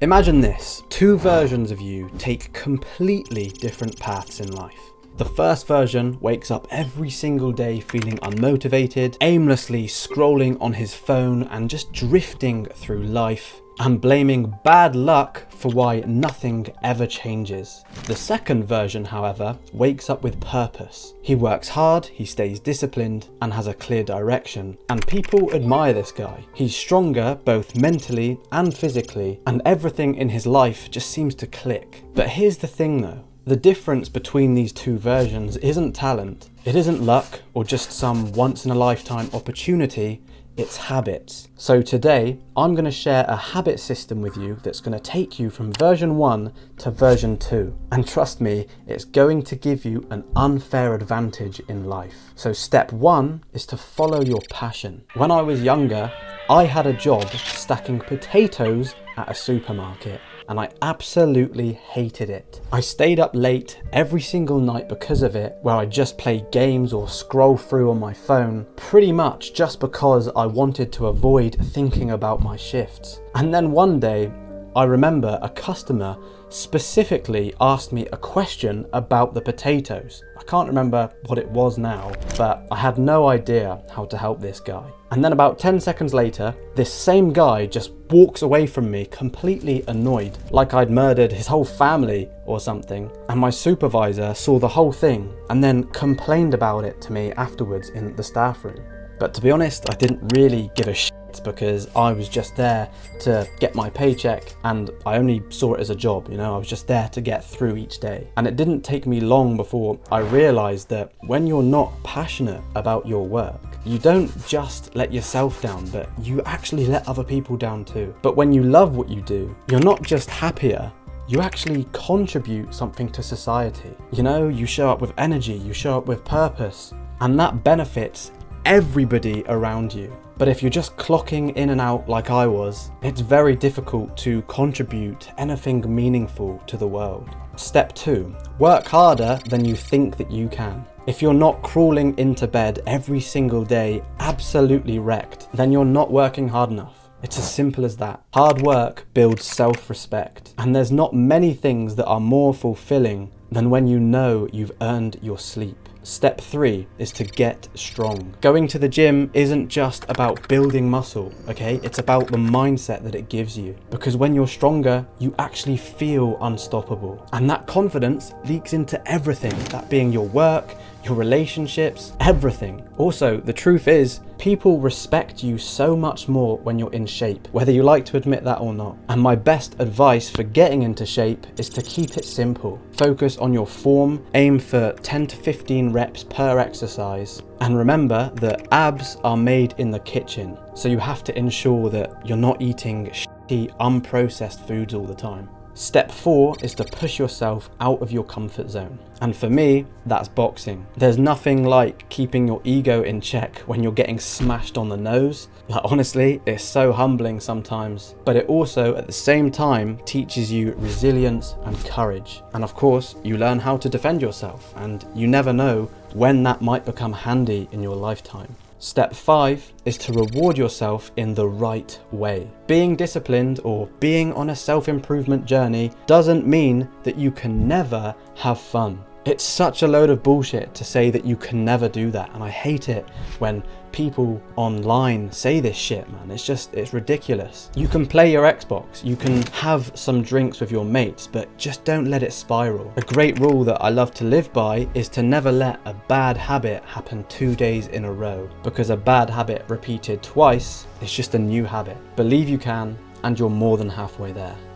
Imagine this, two versions of you take completely different paths in life. The first version wakes up every single day feeling unmotivated, aimlessly scrolling on his phone and just drifting through life and blaming bad luck for why nothing ever changes. The second version, however, wakes up with purpose. He works hard, he stays disciplined and has a clear direction, and people admire this guy. He's stronger both mentally and physically, and everything in his life just seems to click. But here's the thing though. The difference between these two versions isn't talent, it isn't luck or just some once-in-a-lifetime opportunity, it's habits. So today, I'm going to share a habit system with you that's going to take you from version 1 to version 2. And trust me, it's going to give you an unfair advantage in life. So step 1 is to follow your passion. When I was younger, I had a job stacking potatoes at a supermarket, and I absolutely hated it. I stayed up late every single night because of it, where I just play games or scroll through on my phone, pretty much just because I wanted to avoid thinking about my shifts. And then one day, I remember a customer specifically asked me a question about the potatoes. I can't remember what it was now, but I had no idea how to help this guy. And then about 10 seconds later, this same guy just walks away from me completely annoyed, like I'd murdered his whole family or something. And my supervisor saw the whole thing and then complained about it to me afterwards in the staff room. But to be honest, I didn't really give a shit because I was just there to get my paycheck and I only saw it as a job, I was just there to get through each day. And it didn't take me long before I realized that when you're not passionate about your work, you don't just let yourself down, but you actually let other people down too. But when you love what you do, you're not just happier, you actually contribute something to society. You show up with energy, you show up with purpose, and that benefits everybody around you. But if you're just clocking in and out like I was, it's very difficult to contribute anything meaningful to the world. Step 2, work harder than you think that you can. If you're not crawling into bed every single day absolutely wrecked, then you're not working hard enough. It's as simple as that. Hard work builds self-respect, and there's not many things that are more fulfilling than when you know you've earned your sleep. Step 3 is to get strong. Going to the gym isn't just about building muscle, okay? It's about the mindset that it gives you. Because when you're stronger, you actually feel unstoppable. And that confidence leaks into everything, that being your work, your relationships, everything. Also, the truth is, people respect you so much more when you're in shape, whether you like to admit that or not. And my best advice for getting into shape is to keep it simple. Focus on your form, aim for 10 to 15 reps per exercise, and remember that abs are made in the kitchen, so you have to ensure that you're not eating shitty, unprocessed foods all the time. Step 4 is to push yourself out of your comfort zone. And for me, that's boxing. There's nothing like keeping your ego in check when you're getting smashed on the nose. Honestly, it's so humbling sometimes. But it also, at the same time, teaches you resilience and courage. And of course, you learn how to defend yourself, and you never know when that might become handy in your lifetime. Step 5 is to reward yourself in the right way. Being disciplined or being on a self-improvement journey doesn't mean that you can never have fun. It's such a load of bullshit to say that you can never do that, and I hate it when people online say this shit, man. It's ridiculous. You can play your Xbox, you can have some drinks with your mates, but just don't let it spiral. A great rule that I love to live by is to never let a bad habit happen 2 days in a row, because a bad habit repeated twice is just a new habit. Believe you can, and you're more than halfway there.